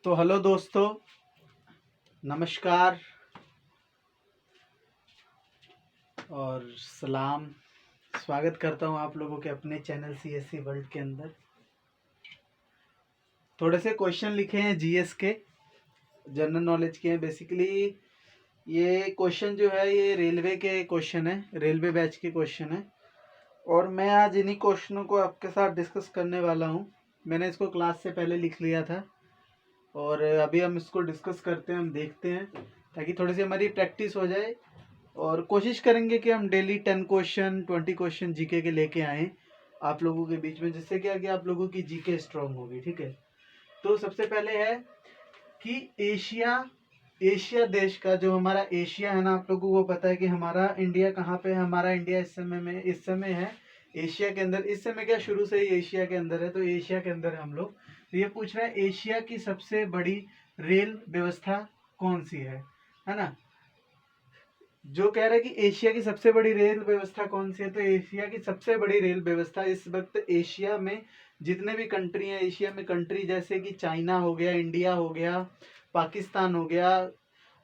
तो हेलो दोस्तों, नमस्कार और सलाम। स्वागत करता हूं आप लोगों के अपने चैनल सीएससी वर्ल्ड के अंदर। थोड़े से क्वेश्चन लिखे हैं जीएस के, जनरल नॉलेज के हैं। बेसिकली ये क्वेश्चन जो है ये रेलवे के क्वेश्चन है, रेलवे बैच के क्वेश्चन है और मैं आज इन्हीं क्वेश्चनों को आपके साथ डिस्कस करने वाला हूं। मैंने इसको क्लास से पहले लिख लिया था और अभी हम इसको डिस्कस करते हैं, हम देखते हैं ताकि थोड़ी सी हमारी प्रैक्टिस हो जाए और कोशिश करेंगे कि हम डेली 10 क्वेश्चन 20 क्वेश्चन जीके के लेके आएँ आप लोगों के बीच में, जिससे क्या कि आप लोगों की जीके स्ट्रांग होगी। ठीक है, तो सबसे पहले है कि एशिया देश का, जो हमारा एशिया है ना, आप लोगों को पता है कि हमारा इंडिया कहाँ पे है। हमारा इंडिया इस समय है एशिया के अंदर। इस समय क्या, शुरू से ही एशिया के अंदर है, तो एशिया के अंदर हम लोग। तो ये पूछ रहा है एशिया की सबसे बड़ी रेल व्यवस्था कौन सी है ना। जो कह रहा है कि एशिया की सबसे बड़ी रेल व्यवस्था कौन सी है, तो एशिया की सबसे बड़ी रेल व्यवस्था इस वक्त एशिया में जितने भी कंट्री हैं, एशिया में कंट्री जैसे कि चाइना हो गया, इंडिया हो गया, पाकिस्तान हो गया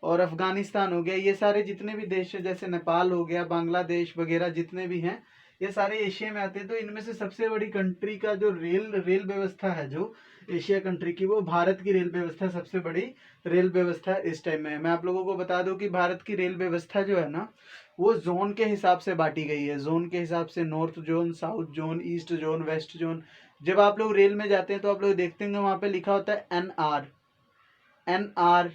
और अफगानिस्तान हो गया, ये सारे जितने भी देश हैं, जैसे नेपाल हो गया, बांग्लादेश वगैरह जितने भी हैं, ये सारे एशिया में आते हैं। तो इनमें से सबसे बड़ी कंट्री का जो रेल व्यवस्था है, जो एशिया कंट्री की, वो भारत की रेल व्यवस्था सबसे बड़ी रेल व्यवस्था इस टाइम में है। मैं आप लोगों को बता दूं कि भारत की रेल व्यवस्था जो है ना, वो जोन के हिसाब से बांटी गई है। जोन के हिसाब से north zone, south zone, east zone, west zone. जब आप लोग रेल में जाते हैं तो आप लोग देखते होंगे वहां पे लिखा होता है N R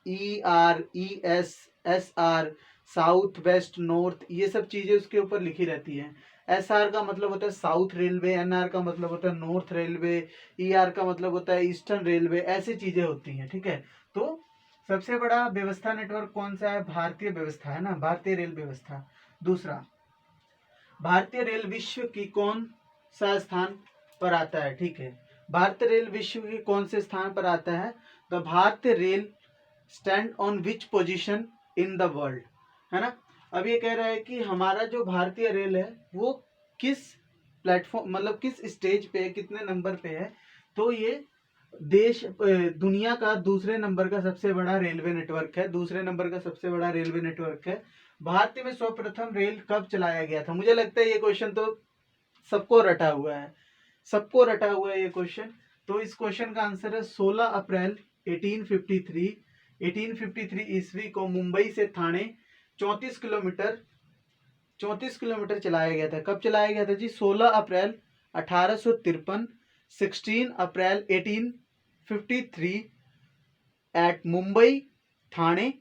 ER ES SR, south west north, ये सब चीजें उसके ऊपर लिखी रहती हैं। SR का मतलब होता है साउथ रेलवे, NR का मतलब होता है नॉर्थ रेलवे, ER का मतलब होता है ईस्टर्न रेलवे, ऐसी चीजें होती हैं। ठीक है, तो सबसे बड़ा व्यवस्था नेटवर्क कौन सा है? भारतीय व्यवस्था है ना, भारतीय रेल व्यवस्था। दूसरा, भारतीय रेल विश्व की कौन सा स्थान पर आता है? ठीक है, भारतीय रेल विश्व के कौन से स्थान पर आता है? द भारतीय rail stand on which position in the world, है ना। अब ये कह रहा है कि हमारा जो भारतीय रेल है वो किस प्लेटफॉर्म, मतलब किस स्टेज पे है, कितने नंबर पे है। तो ये दुनिया का दूसरे नंबर का सबसे बड़ा रेलवे नेटवर्क है, दूसरे नंबर का सबसे बड़ा रेलवे नेटवर्क है। भारत में सर्वप्रथम रेल कब चलाया गया था? मुझे लगता है ये क्वेश्चन तो सबको रटा हुआ है, सबको रटा हुआ है ये क्वेश्चन। तो इस क्वेश्चन का आंसर है 16 अप्रैल 1853 ईस्वी को मुंबई से थाने 34 किलोमीटर चलाया गया था। कब चलाया गया था जी? 16 अप्रैल 1853, 16 अप्रैल 1853 एट मुंबई थाने।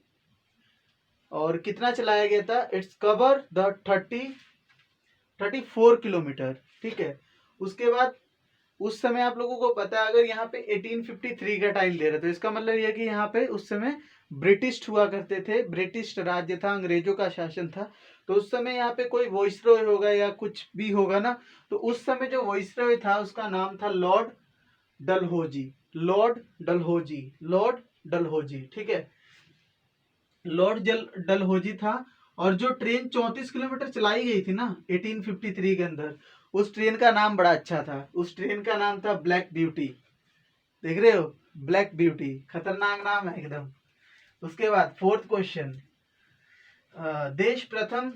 और कितना चलाया गया था? Its cover the 34 kilometre. ठीक है, उसके बाद उस समय आप लोगों को पता है, अगर यहाँ पे 1853 का टाइम दे रहे तो इसका मतलब यह कि यहाँ पे उस समय ब्रिटिश हुआ करते थे, ब्रिटिश राज्य था, अंग्रेजों का शासन था। तो उस समय यहाँ पे कोई वॉइसरॉय होगा या कुछ भी होगा ना, तो उस समय जो वॉइसरॉय था उसका नाम था लॉर्ड डलहौजी, लॉर्ड डलहौजी। ठीक है, लॉर्ड डलहौजी था। और जो ट्रेन 34 किलोमीटर चलाई गई थी ना 1853 के अंदर, उस ट्रेन का नाम बड़ा अच्छा था। उस ट्रेन का नाम था ब्लैक ब्यूटी। देख रहे हो, ब्लैक ब्यूटी, खतरनाक नाम है एकदम। उसके बाद फोर्थ क्वेश्चन, देश प्रथम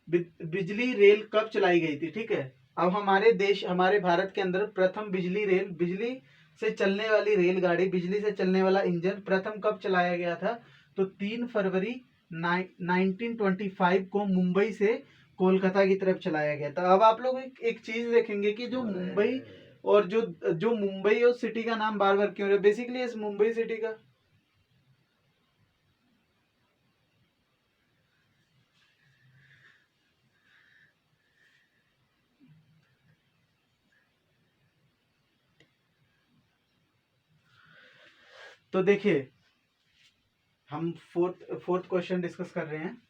बिजली रेल कब चलाई गई थी? ठीक है, अब हमारे भारत के अंदर प्रथम बिजली रेल, बिजली से चलने वाली रेलगाड़ी, बिजली से चलने वाला इंजन प्रथम कब चलाया गया था? तो 3 फरवरी 1925 को मुंबई से कोलकाता की तरफ चलाया गया था। अब आप लोग एक चीज देखेंगे कि जो मुंबई और जो मुंबई और सिटी का नाम बार बार क्यों रहा है? बेसिकली इस मुंबई सिटी का, तो देखिए हम फोर्थ क्वेश्चन डिस्कस कर रहे हैं।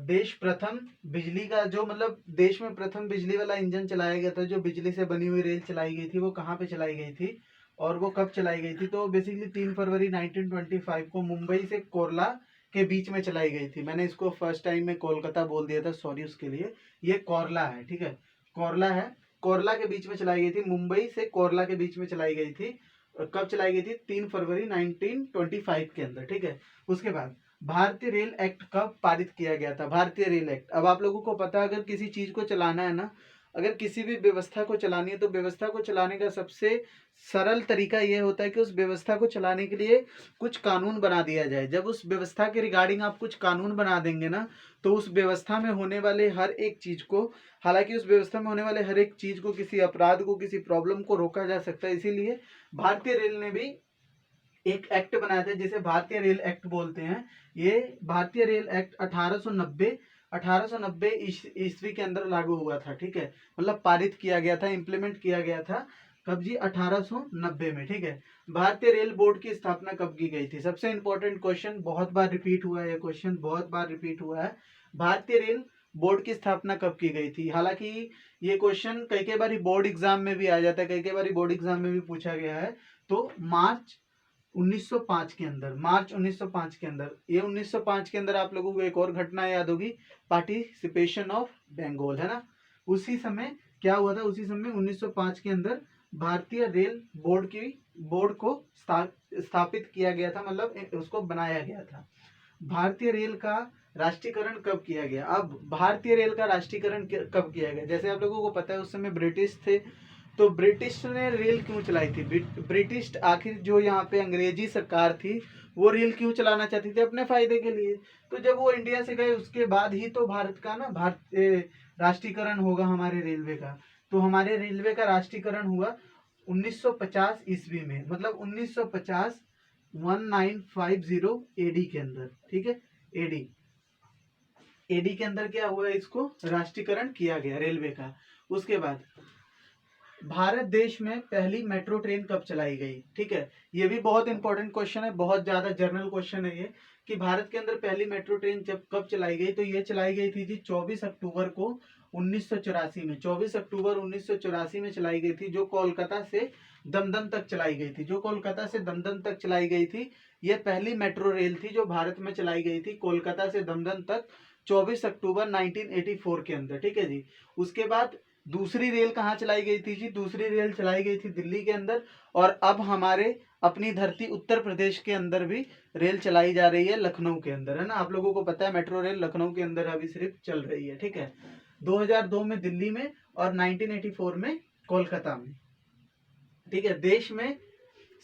देश प्रथम बिजली का, जो मतलब देश में प्रथम बिजली वाला इंजन चलाया गया था, जो बिजली से बनी हुई रेल चलाई गई थी, वो कहाँ पे चलाई गई थी और वो कब चलाई गई थी? तो बेसिकली 3 फरवरी 1925 को मुंबई से कोरला के बीच में चलाई गई थी। मैंने इसको फर्स्ट टाइम में कोलकाता बोल दिया था, सॉरी उसके लिए। ये कोरला है, ठीक है, कोरला है। कोरला के बीच में चलाई गई थी, मुंबई से कोरला के बीच में चलाई गई थी। कब चलाई गई थी? 3 फरवरी 1925 के अंदर, ठीक है। उसके बाद भारतीय रेल एक्ट कब पारित किया गया था? भारतीय रेल एक्ट, अब आप लोगों को पता है अगर किसी चीज को चलाना है ना, अगर किसी भी व्यवस्था को चलानी है तो व्यवस्था को चलाने का सबसे सरल तरीका यह होता है कि उस व्यवस्था को चलाने के लिए कुछ कानून बना दिया जाए। जब उस व्यवस्था के रिगार्डिंग आप कुछ कानून बना देंगे ना, तो उस व्यवस्था में होने वाले हर एक चीज को, हालांकि उस व्यवस्था में होने वाले हर एक चीज को, किसी अपराध को, किसी प्रॉब्लम को रोका जा सकता है। इसीलिए भारतीय रेल ने भी एक एक्ट बनाया था जिसे भारतीय रेल एक्ट बोलते हैं। ये भारतीय रेल एक्ट 1890 ईस्वी के अंदर लागू हुआ था, ठीक है। मतलब पारित किया गया था, इम्प्लीमेंट किया गया था। कब जी? 1890 में, ठीक है। भारतीय रेल बोर्ड की स्थापना कब की गई थी? सबसे इंपॉर्टेंट क्वेश्चन, बहुत बार रिपीट हुआ है ये क्वेश्चन, बहुत बार रिपीट हुआ है। भारतीय रेल बोर्ड की स्थापना कब की गई थी? हालांकि ये क्वेश्चन कई बार बोर्ड एग्जाम में भी आ जाता है, कई बार बोर्ड एग्जाम में भी पूछा गया है। तो मार्च 1905 के अंदर, मार्च 1905 के अंदर, ये 1905 के अंदर आप लोगों को एक और घटना याद होगी, पार्टिसिपेशन ऑफ बंगाल, है ना। उसी समय क्या हुआ था? उसी समय 1905 के अंदर भारतीय रेल बोर्ड को स्थापित किया गया था, मतलब उसको बनाया गया था। भारतीय रेल का राष्ट्रीयकरण कब किया गया? अब भारतीय रेल का राष्ट्रीयकरण कब किया गया? जैसे आप लोगों को पता है उस समय ब्रिटिश थे, तो ब्रिटिश ने रेल क्यों चलाई थी? ब्रिटिश, आखिर जो यहाँ पे अंग्रेजी सरकार थी, वो रेल क्यों चलाना चाहती थी? अपने फायदे के लिए। तो जब वो इंडिया से गए उसके बाद ही तो भारत का ना राष्ट्रीयकरण होगा हमारे रेलवे का। तो हमारे रेलवे का राष्ट्रीयकरण हुआ 1950 ईस्वी में, मतलब 1950 1950 एडी के अंदर, ठीक है। एडी के अंदर क्या हुआ? इसको राष्ट्रीयकरण किया गया रेलवे का। उसके बाद भारत देश में पहली मेट्रो ट्रेन कब चलाई गई? ठीक है, ये भी बहुत इंपॉर्टेंट क्वेश्चन है, बहुत ज्यादा जर्नल क्वेश्चन है ये, कि भारत के अंदर पहली मेट्रो ट्रेन कब चलाई गई? तो ये चलाई गई थी जी 24 अक्टूबर को 1984 में। 24 अक्टूबर 1984 में चलाई गई थी, जो कोलकाता से दमदम तक चलाई गई थी। जो कोलकाता से दमदम तक चलाई गई थी, यह पहली मेट्रो रेल थी जो भारत में चलाई गई थी, कोलकाता से दमदम तक, 24 अक्टूबर 1984 के अंदर, ठीक है जी। उसके बाद दूसरी रेल कहाँ चलाई गई थी जी? दूसरी रेल चलाई गई थी दिल्ली के अंदर। और अब हमारे अपनी धरती उत्तर प्रदेश के अंदर भी रेल चलाई जा रही है, लखनऊ के अंदर, है ना। आप लोगों को पता है मेट्रो रेल लखनऊ के अंदर अभी सिर्फ चल रही है, ठीक है। 2002 में दिल्ली में और 1984 में कोलकाता में, ठीक है। देश में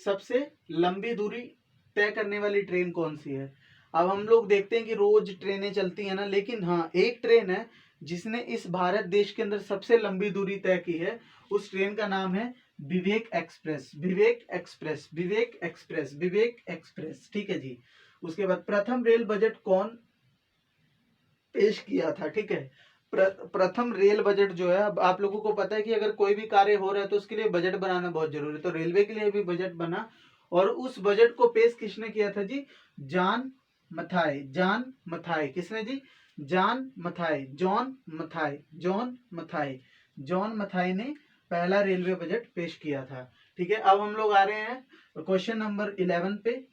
सबसे लंबी दूरी तय करने वाली ट्रेन कौन सी है? अब हम लोग देखते हैं कि रोज ट्रेनें चलती है ना, लेकिन हाँ, एक ट्रेन है जिसने इस भारत देश के अंदर सबसे लंबी दूरी तय की है। उस ट्रेन का नाम है विवेक एक्सप्रेस, विवेक एक्सप्रेस, विवेक एक्सप्रेस, विवेक एक्सप्रेस, ठीक है जी। उसके बाद प्रथम रेल बजट कौन पेश किया था? ठीक है, प्रथम रेल बजट जो है, अब आप लोगों को पता है कि अगर कोई भी कार्य हो रहा है तो उसके लिए बजट बनाना बहुत जरूरी है, तो रेलवे के लिए भी बजट बना। और उस बजट को पेश किसने किया था जी? जॉन मथाई, जॉन मथाई, किसने जी? जॉन मथाई, जॉन मथाई, जॉन मथाई, जॉन मथाई ने पहला रेलवे बजट पेश किया था, ठीक है। अब हम लोग आ रहे हैं क्वेश्चन नंबर 11 पे।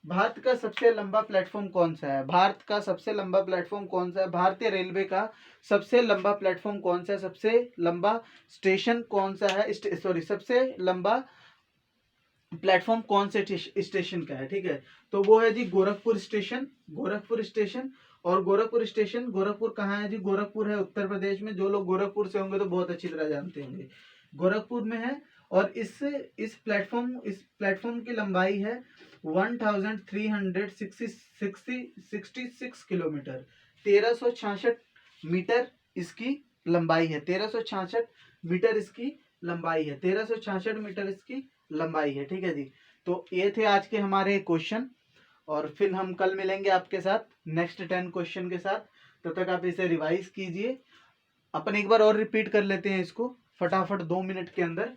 भारत का सबसे लंबा प्लेटफॉर्म कौन सा है? भारत का सबसे लंबा प्लेटफॉर्म कौन सा है? भारतीय रेलवे का सबसे लंबा प्लेटफॉर्म कौन सा है? सबसे लंबा स्टेशन कौन सा है? सबसे लंबा प्लेटफॉर्म कौन से स्टेशन का है? ठीक है, तो वो है जी गोरखपुर स्टेशन, गोरखपुर स्टेशन। और गोरखपुर स्टेशन, गोरखपुर कहाँ है जी? गोरखपुर है उत्तर प्रदेश में। जो लोग गोरखपुर से होंगे तो बहुत अच्छी तरह जानते होंगे, गोरखपुर में है। और इस प्लेटफॉर्म की लंबाई है 1366 किलोमीटर, 1366 मीटर इसकी लंबाई है, 1366 मीटर इसकी लंबाई है, 1366 मीटर इसकी लंबाई है, ठीक है जी। तो ये थे आज के हमारे क्वेश्चन, और फिर हम कल मिलेंगे आपके साथ नेक्स्ट 10 क्वेश्चन के साथ। तब तक आप इसे रिवाइज कीजिए। अपन एक बार और रिपीट कर लेते हैं इसको फटाफट 2 मिनट के अंदर।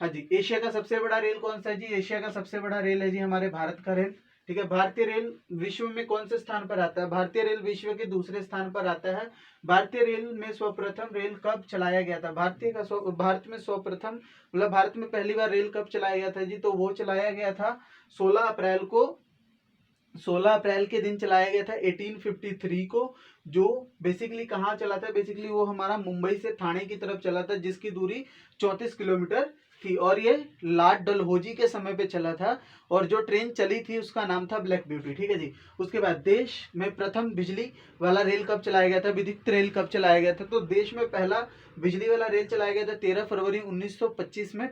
हाँ जी, एशिया का सबसे बड़ा रेल कौन सा है जी? एशिया का सबसे बड़ा रेल है जी हमारे भारत का रेल, ठीक है। भारतीय रेल विश्व में कौन से स्थान पर आता है? भारतीय रेल विश्व के दूसरे स्थान पर आता है। भारतीय रेल में सर्वप्रथम रेल कब चलाया गया था? भारत में सर्वप्रथम, मतलब भारत में पहली बार रेल कब चलाया गया था जी? तो वो चलाया गया था 16 अप्रैल के दिन चलाया गया था 1853 को। जो बेसिकली कहाँ चला था, बेसिकली वो हमारा मुंबई से ठाणे की तरफ चला था, जिसकी दूरी 34 किलोमीटर थी, और ये लॉर्ड डलहौजी के समय पे चला था, और जो ट्रेन चली थी उसका नाम था ब्लैक ब्यूटी। ठीक है जी। उसके बाद देश में प्रथम बिजली वाला रेल कब चलाया गया था, विद्युत रेल कब चलाया गया था, तो देश में पहला बिजली वाला रेल चलाया गया था 13 फरवरी 1925 में।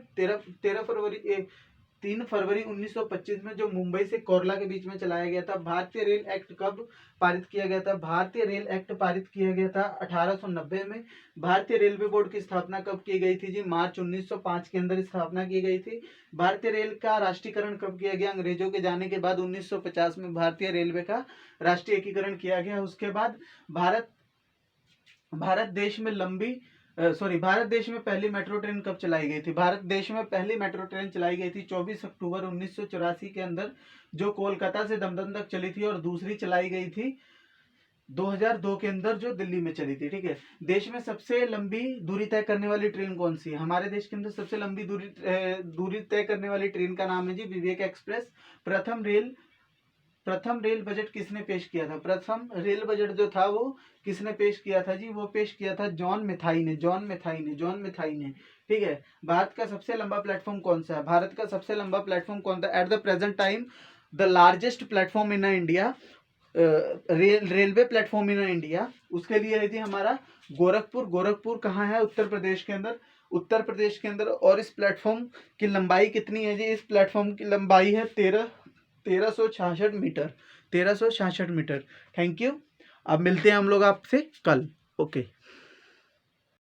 3 फरवरी 1925 में, जो मुंबई से कोरला के बीच में चलाया गया था। भारतीय रेल एक्ट कब पारित किया गया था, भारतीय रेल एक्ट पारित किया गया था 1890 में। भारतीय रेलवे बोर्ड की स्थापना कब की गई थी जी, मार्च 1905 के अंदर स्थापना की गई थी। भारतीय रेल का राष्ट्रीयकरण कब किया गया, अंग्रेजों के जाने के बाद 1950 में भारतीय रेलवे का राष्ट्रीय एकीकरण किया गया। उसके बाद भारत देश में भारत देश में पहली मेट्रो ट्रेन कब चलाई गई थी, भारत देश में पहली मेट्रो ट्रेन चलाई गई थी 24 अक्टूबर 1984 के अंदर, जो कोलकाता से दमदम तक चली थी, और दूसरी चलाई गई थी 2002 के अंदर, जो दिल्ली में चली थी। ठीक है। देश में सबसे लंबी दूरी तय करने वाली ट्रेन कौन सी है, हमारे देश के अंदर सबसे लंबी दूरी तय करने वाली ट्रेन का नाम है जी विवेक एक्सप्रेस। प्रथम रेल बजट किसने पेश किया था, प्रथम रेल बजट जो था वो किसने पेश किया था जी, वो पेश किया था जॉन मेथाई ने। ठीक है। भारत का सबसे लंबा प्लेटफॉर्म कौन सा है, भारत का सबसे लंबा प्लेटफॉर्म कौन सा, at the present time the largest platform in India, railway platform in India, उसके लिए है जी हमारा गोरखपुर कहाँ है, उत्तर प्रदेश के अंदर। और इस प्लेटफॉर्म की लंबाई कितनी है जी, इस प्लेटफॉर्म की लंबाई है 1366 मीटर। 1366 मीटर। Thank you. अब मिलते हैं हम लोग आपसे कल। ओके।